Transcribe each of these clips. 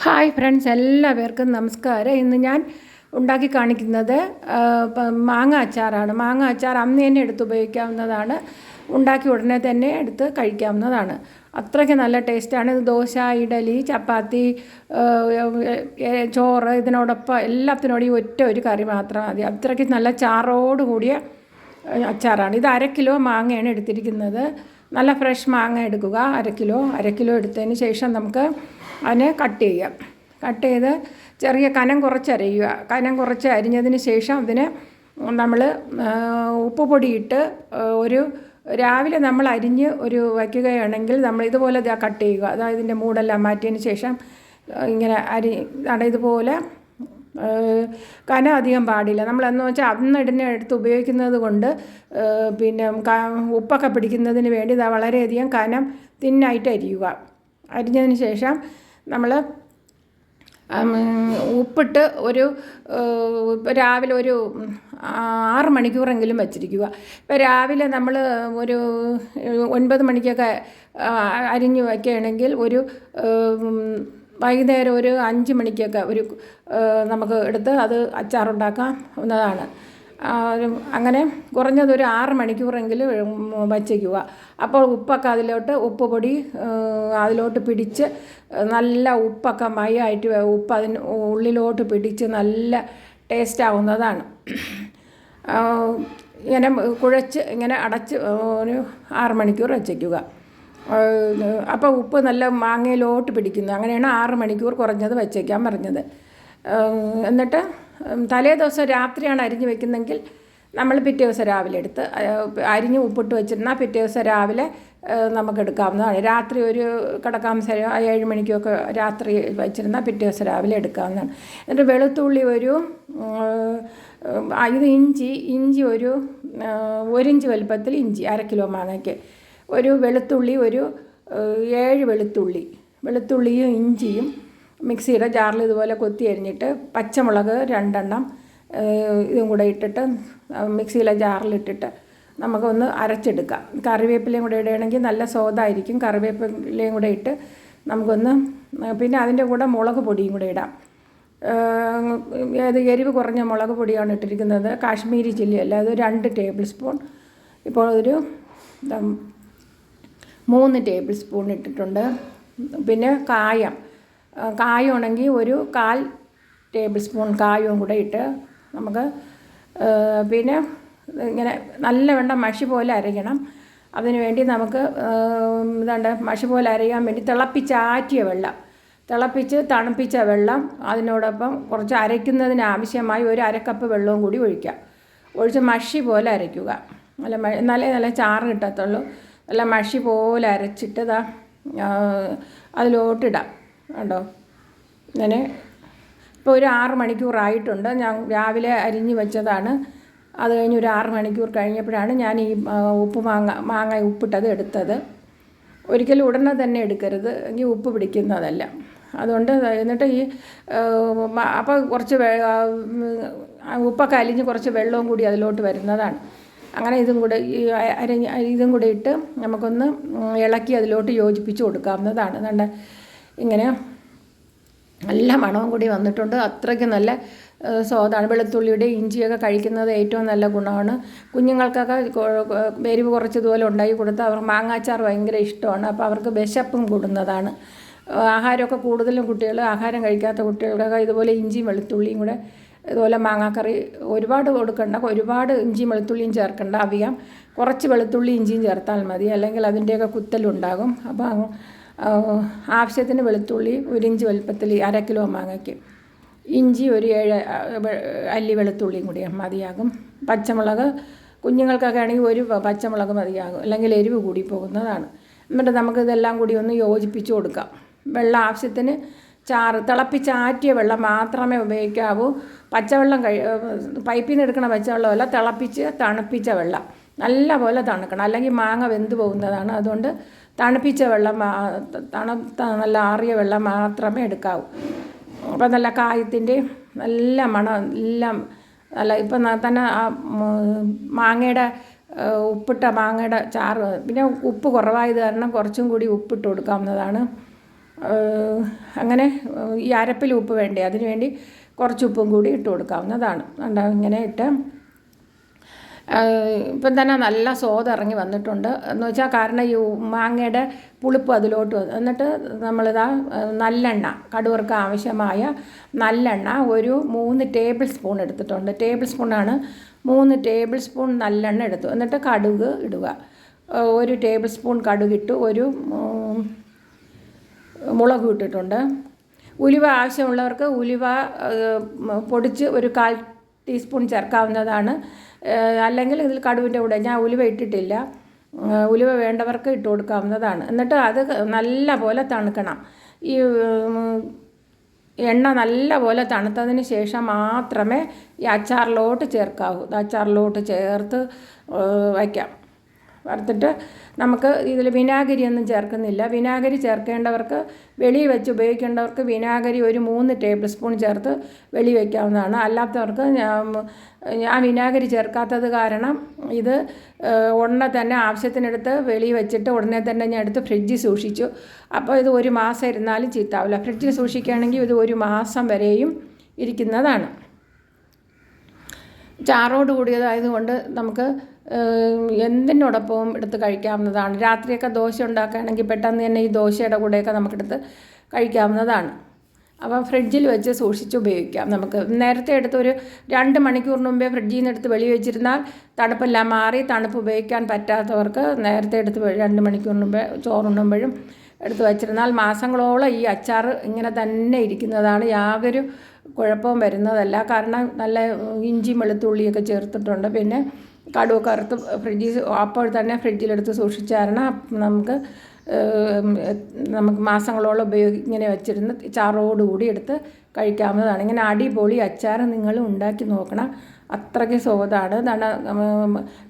Hi friends, എല്ലാവർക്കും നമസ്കാരം. ഇന്ന് ഞാൻ ഉണ്ടാക്കി കാണിക്കുന്നത് മാങ്ങ അച്ചാറാണ്. മാങ്ങ അച്ചാർ അന്ന് തന്നെ എടുത്ത് ഉപയോഗിക്കാവുന്നതാണ്. ഉണ്ടാക്കി ഉടനെ തന്നെ എടുത്ത് കഴിക്കാവുന്നതാണ്. അത്രയ്ക്ക് നല്ല ടേസ്റ്റാണ്. ഇത് ദോശ, ഇഡലി, ചപ്പാത്തി, ചോറ് ഇതിനോടൊപ്പം എല്ലാത്തിനോടും ഈ ഒറ്റ ഒരു കറി മാത്രം മതി. അത്രയ്ക്ക് നല്ല ചാറോട് കൂടിയ അച്ചാറാണ്. ഇത് 1/2 കിലോ മാങ്ങയാണ് എടുത്തിരിക്കുന്നത്. നല്ല ഫ്രഷ് മാങ്ങ എടുക്കുക. 1/2 കിലോ എടുത്തതിന് ശേഷം നമുക്ക് അതിനെ കട്ട് ചെയ്യാം. കട്ട് ചെയ്ത് ചെറിയ കനം കുറച്ച് അരിയുക. കനം കുറച്ച് അരിഞ്ഞതിന് ശേഷം അതിന് നമ്മൾ ഉപ്പ് പൊടിയിട്ട് രാവിലെ നമ്മൾ അരിഞ്ഞ് വയ്ക്കുകയാണെങ്കിൽ നമ്മൾ ഇതുപോലെ കട്ട് ചെയ്യുക. അതായത് ഇതിൻ്റെ മൂടെല്ലാം മാറ്റിയതിന് ശേഷം ഇങ്ങനെ ഇതുപോലെ കനം അധികം പാടില്ല. നമ്മളെന്ന് വെച്ചാൽ അന്നിടനെ എടുത്ത് ഉപയോഗിക്കുന്നത് കൊണ്ട് പിന്നെ ഉപ്പൊക്കെ പിടിക്കുന്നതിന് വേണ്ടി വളരെയധികം കനം തിന്നായിട്ട് അരിയുക. അരിഞ്ഞതിന് ശേഷം നമ്മൾ ഉപ്പിട്ട് രാവിലെ 6 മണിക്കൂറെങ്കിലും വച്ചിരിക്കുക. ഇപ്പോൾ രാവിലെ നമ്മൾ 9 മണിക്കൊക്കെ അരിഞ്ഞ് വയ്ക്കുകയാണെങ്കിൽ വൈകുന്നേരം 5 മണിക്കൊക്കെ നമുക്ക് എടുത്ത് അത് അച്ചാറുണ്ടാക്കാവുന്നതാണ്. അങ്ങനെ കുറഞ്ഞത് 6 മണിക്കൂറെങ്കിലും വച്ചേക്കുക. അപ്പോൾ ഉപ്പ് പൊടി അതിലോട്ട് പിടിച്ച് നല്ല ഉപ്പൊക്കെ മയമായിട്ട് ഉപ്പ് അതിന് ഉള്ളിലോട്ട് പിടിച്ച് നല്ല ടേസ്റ്റ് ആവുന്നതാണ്. ഇങ്ങനെ കുഴച്ച് ഇങ്ങനെ അടച്ച് 6 മണിക്കൂർ വച്ചേക്കുക. അപ്പോൾ ഉപ്പ് നല്ല മാങ്ങയിലോട്ട് പിടിക്കുന്നു. അങ്ങനെയാണ് 6 മണിക്കൂർ കുറഞ്ഞത് വച്ചേക്കാൻ പറഞ്ഞത്. എന്നിട്ട് തലേ ദിവസം രാത്രിയാണ് അരിഞ്ഞ് വെക്കുന്നെങ്കിൽ നമ്മൾ പിറ്റേ ദിവസം രാവിലെ എടുത്ത് അരിഞ്ഞ് ഉപ്പിട്ട് വെച്ചിരുന്നാൽ പിറ്റേ ദിവസം രാവിലെ നമുക്ക് എടുക്കാവുന്നതാണ്. രാത്രി കിടക്കാൻ 7 മണിക്കൊക്കെ രാത്രി വെച്ചിരുന്നാൽ പിറ്റേ ദിവസം രാവിലെ എടുക്കാവുന്നതാണ്. എന്നിട്ട് വെളുത്തുള്ളി ഇത് ഇഞ്ചി 1 ഇഞ്ച് വലുപ്പത്തിൽ ഇഞ്ചി 1/2 കിലോ മാങ്ങയ്ക്ക് വെളുത്തുള്ളി 7 വെളുത്തുള്ളിയും ഇഞ്ചിയും മിക്സിയുടെ ജാറിൽ ഇതുപോലെ കൊത്തി അരിഞ്ഞിട്ട് പച്ചമുളക് 2 എണ്ണം ഇതും കൂടെ ഇട്ടിട്ട് മിക്സിയിലെ ജാറിലിട്ടിട്ട് നമുക്കൊന്ന് അരച്ചെടുക്കാം. കറിവേപ്പിലയും കൂടെ ഇടുകയാണെങ്കിൽ നല്ല സ്വാദായിരിക്കും. കറിവേപ്പിലയും കൂടെ ഇട്ട് നമുക്കൊന്ന് പിന്നെ അതിൻ്റെ കൂടെ മുളക് പൊടിയും കൂടെ ഇടാം. എരിവ് കുറഞ്ഞ മുളക് പൊടിയാണ് ഇട്ടിരിക്കുന്നത്. കാശ്മീരി ചില്ലി അല്ല, അത് 2 ടേബിൾ സ്പൂൺ. ഇപ്പോൾ 3 ടേബിൾ സ്പൂൺ ഇട്ടിട്ടുണ്ട്. പിന്നെ കായമാണെങ്കിൽ 1/4 ടേബിൾ സ്പൂൺ കായവും കൂടെ ഇട്ട് നമുക്ക് പിന്നെ ഇങ്ങനെ നല്ലവണ്ണം മഷി പോലെ അരയ്ക്കണം. അതിന് വേണ്ടി നമുക്ക് മഷി പോലെ അരയാൻ വേണ്ടി തിളപ്പിച്ച് തണുപ്പിച്ച വെള്ളം അതിനോടൊപ്പം കുറച്ച് അരയ്ക്കുന്നതിന് ആവശ്യമായി 1/2 കപ്പ് വെള്ളവും കൂടി ഒഴിച്ച് മഷി പോലെ അരയ്ക്കുക. എന്നാലേ നല്ല ചാറ് കിട്ടത്തുള്ളൂ. നല്ല മഷി പോലെ അരച്ചിട്ട് അതിലോട്ടിടാം. കണ്ടോ, ഇങ്ങനെ ഇപ്പോൾ 6 മണിക്കൂറായിട്ടുണ്ട്. ഞാൻ രാവിലെ അരിഞ്ഞ് വെച്ചതാണ്. അത് കഴിഞ്ഞ് 6 മണിക്കൂർ കഴിഞ്ഞപ്പോഴാണ് ഞാൻ ഈ മാങ്ങ ഉപ്പിട്ടത് എടുത്തത്. ഒരിക്കലും ഉടനെ തന്നെ എടുക്കരുത്, എങ്കിൽ ഉപ്പ് പിടിക്കുന്നതല്ല. അതുകൊണ്ട് എന്നിട്ട് അപ്പോൾ കുറച്ച് ഉപ്പൊക്കെ അലിഞ്ഞ് കുറച്ച് വെള്ളവും കൂടി അതിലോട്ട് വരുന്നതാണ്. അങ്ങനെ ഇതും കൂടെ ഇട്ട് നമുക്കൊന്ന് ഇളക്കി അതിലോട്ട് യോജിപ്പിച്ച് കൊടുക്കാവുന്നതാണ്. അതുകൊണ്ട് ഇങ്ങനെ നല്ല മണവും കൂടി വന്നിട്ടുണ്ട്. അത്രയ്ക്ക് നല്ല സ്വാദാണ്. വെളുത്തുള്ളിയുടെ ഇഞ്ചിയൊക്കെ കഴിക്കുന്നത് ഏറ്റവും നല്ല ഗുണമാണ്. കുഞ്ഞുങ്ങൾക്കൊക്കെ എരിവ് കുറച്ചതുപോലെ ഉണ്ടാക്കി കൊടുത്താൽ അവർക്ക് മാങ്ങാച്ചാർ ഭയങ്കര ഇഷ്ടമാണ്. അപ്പോൾ അവർക്ക് വിശപ്പും കൂടുന്നതാണ്. ആഹാരമൊക്കെ കൂടുതലും ആഹാരം കഴിക്കാത്ത കുട്ടികൾക്കൊക്കെ ഇതുപോലെ ഇഞ്ചിയും വെളുത്തുള്ളിയും കൂടെ ഇതുപോലെ മാങ്ങാക്കറി ഒരുപാട് കൊടുക്കണ്ട, ഒരുപാട് ഇഞ്ചിയും വെളുത്തുള്ളിയും ചേർക്കണ്ട. കുറച്ച് വെളുത്തുള്ളി ഇഞ്ചിയും ചേർത്താൽ മതി, അല്ലെങ്കിൽ അതിൻ്റെയൊക്കെ കുത്തലുണ്ടാകും. അപ്പോൾ ആവശ്യത്തിന് വെളുത്തുള്ളി 1 ഇഞ്ച് വലുപ്പത്തിൽ 1/2 കിലോ മാങ്ങയ്ക്ക്, ഇഞ്ചി 7 അല്ലി വെളുത്തുള്ളിയും കൂടി മതിയാകും. പച്ചമുളക് കുഞ്ഞുങ്ങൾക്കൊക്കെ ആണെങ്കിൽ 1 പച്ചമുളക് മതിയാകും, അല്ലെങ്കിൽ എരിവ് കൂടി പോകുന്നതാണ്. എന്നിട്ട് നമുക്കിതെല്ലാം കൂടി ഒന്ന് യോജിപ്പിച്ച് കൊടുക്കാം. വെള്ളം ആവശ്യത്തിന് തിളപ്പിച്ചാറ്റിയ വെള്ളം മാത്രമേ ഉപയോഗിക്കാവൂ. പച്ചവെള്ളം പൈപ്പിൽ നിന്ന് എടുക്കണ പച്ചവെള്ളമല്ല, തണുപ്പിച്ച വെള്ളം നല്ല പോലെ തണുക്കണം, അല്ലെങ്കിൽ മാങ്ങ വെന്ത് പോകുന്നതാണ്. അതുകൊണ്ട് തണുപ്പിച്ച വെള്ളം, നല്ല ആറിയ വെള്ളം മാത്രമേ എടുക്കാവൂ. അപ്പോൾ നല്ല കായത്തിൻ്റെ നല്ല മണം എല്ലാം ഇപ്പം തന്നെ ഉപ്പിട്ട മാങ്ങയുടെ ചാറ്. പിന്നെ ഉപ്പ് കുറവായത് കാരണം കുറച്ചും കൂടി ഉപ്പിട്ട് കൊടുക്കാവുന്നതാണ്. അങ്ങനെ ഈ അരപ്പിൽ ഉപ്പ് വേണ്ടേ, അതിന് വേണ്ടി കുറച്ച് ഉപ്പും കൂടി ഇട്ട് കൊടുക്കാവുന്നതാണ്. ഇങ്ങനെ ഇട്ട് ഇപ്പം തന്നെ നല്ല സ്വാദ് ഇറങ്ങി വന്നിട്ടുണ്ട് എന്ന് വെച്ചാൽ, കാരണം ഈ മാങ്ങയുടെ പുളിപ്പ് അതിലോട്ട് എന്നിട്ട് നമ്മളിതാ നല്ലെണ്ണ, കടുവർക്ക് ആവശ്യമായ നല്ലെണ്ണ ഒരു 3 ടേബിൾ സ്പൂൺ എടുത്തിട്ടുണ്ട്. ടേബിൾ സ്പൂണാണ്, 3 ടേബിൾ സ്പൂൺ നല്ലെണ്ണ എടുത്തു. എന്നിട്ട് കടുക് ഇടുക. 1 ടേബിൾ സ്പൂൺ കടുകിട്ടു. ഒരു മുളക് ഇട്ടിട്ടുണ്ട്. ഉലുവ ആവശ്യമുള്ളവർക്ക് ഉലുവ പൊടിച്ച് ഒരു 1/4 ടീസ്പൂൺ ചേർക്കാവുന്നതാണ്. അല്ലെങ്കിൽ ഇതിൽ കടുവിൻ്റെ കൂടെ ഞാൻ ഉലുവ ഇട്ടിട്ടില്ല. ഉലുവ വേണ്ടവർക്ക് ഇട്ട് കൊടുക്കാവുന്നതാണ്. എന്നിട്ട് അത് നല്ല പോലെ തണുക്കണം. ഈ എണ്ണ നല്ല പോലെ തണുത്തതിന് ശേഷം മാത്രമേ ഈ അച്ചാറിലോട്ട് ചേർക്കാവൂ. അച്ചാറിലോട്ട് ചേർത്ത് വയ്ക്കാം. വറുത്തിട്ട് നമുക്ക് ഇതിൽ വിനാഗിരിയൊന്നും ചേർക്കുന്നില്ല. വിനാഗിരി ചേർക്കേണ്ടവർക്ക്, വെളിയിൽ വെച്ച് ഉപയോഗിക്കേണ്ടവർക്ക് വിനാഗിരി ഒരു 3 ടേബിൾ സ്പൂൺ ചേർത്ത് വെളി വയ്ക്കാവുന്നതാണ്. അല്ലാത്തവർക്ക് ഞാൻ വിനാഗിരി ചേർക്കാത്തത് കാരണം ഇത് ഉടനെ തന്നെ ആവശ്യത്തിനെടുത്ത് വെളിയിൽ വെച്ചിട്ട് ഉടനെ തന്നെ ഞാൻ എടുത്ത് ഫ്രിഡ്ജിൽ സൂക്ഷിച്ചു. അപ്പോൾ ഇത് 1 മാസം ഇരുന്നാലും ചീത്താവില്ല. ഫ്രിഡ്ജിൽ സൂക്ഷിക്കുകയാണെങ്കിൽ ഇത് 1 മാസം വരെയും ഇരിക്കുന്നതാണ്. ചാറോട് കൂടിയതായതുകൊണ്ട് നമുക്ക് എന്തിനോടൊപ്പവും എടുത്ത് കഴിക്കാവുന്നതാണ്. രാത്രിയൊക്കെ ദോശ ഉണ്ടാക്കുകയാണെങ്കിൽ പെട്ടെന്ന് തന്നെ ഈ ദോശയുടെ കൂടെയൊക്കെ നമുക്കെടുത്ത് കഴിക്കാവുന്നതാണ്. അപ്പോൾ ഫ്രിഡ്ജിൽ വെച്ച് സൂക്ഷിച്ച് ഉപയോഗിക്കാം. നമുക്ക് നേരത്തെ എടുത്ത് ഒരു 2 മണിക്കൂറിന് മുമ്പേ ഫ്രിഡ്ജിൽ നിന്ന് എടുത്ത് വെളി വെച്ചിരുന്നാൽ തണുപ്പെല്ലാം മാറി, തണുപ്പ് ഉപയോഗിക്കാൻ പറ്റാത്തവർക്ക് നേരത്തെ എടുത്ത് 2 മണിക്കൂറിന് മുമ്പേ ചോറുണ്ണുമ്പോഴും എടുത്ത് വച്ചിരുന്നാൽ മാസങ്ങളോളം ഈ അച്ചാർ ഇങ്ങനെ തന്നെ ഇരിക്കുന്നതാണ്. യാതൊരു കുഴപ്പവും വരുന്നതല്ല. കാരണം നല്ല ഇഞ്ചി വെളുത്തുള്ളിയൊക്കെ ചേർത്തിട്ടുണ്ട്. പിന്നെ കടുവൊക്കെ വറുത്ത് അപ്പോൾ തന്നെ ഫ്രിഡ്ജിലെടുത്ത് സൂക്ഷിച്ചാരണം നമുക്ക് മാസങ്ങളോളം ഇങ്ങനെ വെച്ചിരുന്ന് ചാറോടുകൂടി എടുത്ത് കഴിക്കാവുന്നതാണ്. ഇങ്ങനെ അടിപൊളി അച്ചാർ നിങ്ങൾ ഉണ്ടാക്കി നോക്കണം. അത്രയ്ക്ക് സ്വാദാണ്.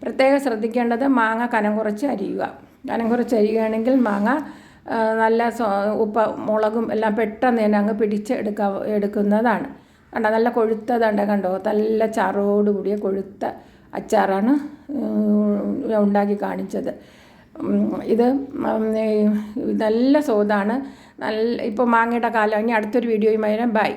പ്രത്യേകം ശ്രദ്ധിക്കേണ്ടത് മാങ്ങ കനം കുറച്ച് അരിയുക. കനം കുറച്ച് അരിയുകയാണെങ്കിൽ മാങ്ങ നല്ല മുളകും എല്ലാം പെട്ടെന്ന് തന്നെ അങ്ങ് എടുക്കുന്നതാണ്. നല്ല കൊഴുത്തതുണ്ട്, കണ്ടോ, നല്ല ചാറോടുകൂടിയ കൊഴുത്ത അച്ചാറാണ് ഉണ്ടാക്കി കാണിച്ചത്. ഇത് നല്ല സ്വാദാണ്. ഇപ്പോൾ മാങ്ങയുടെ കാലം. ഇനി അടുത്തൊരു വീഡിയോയുമായി ബൈ.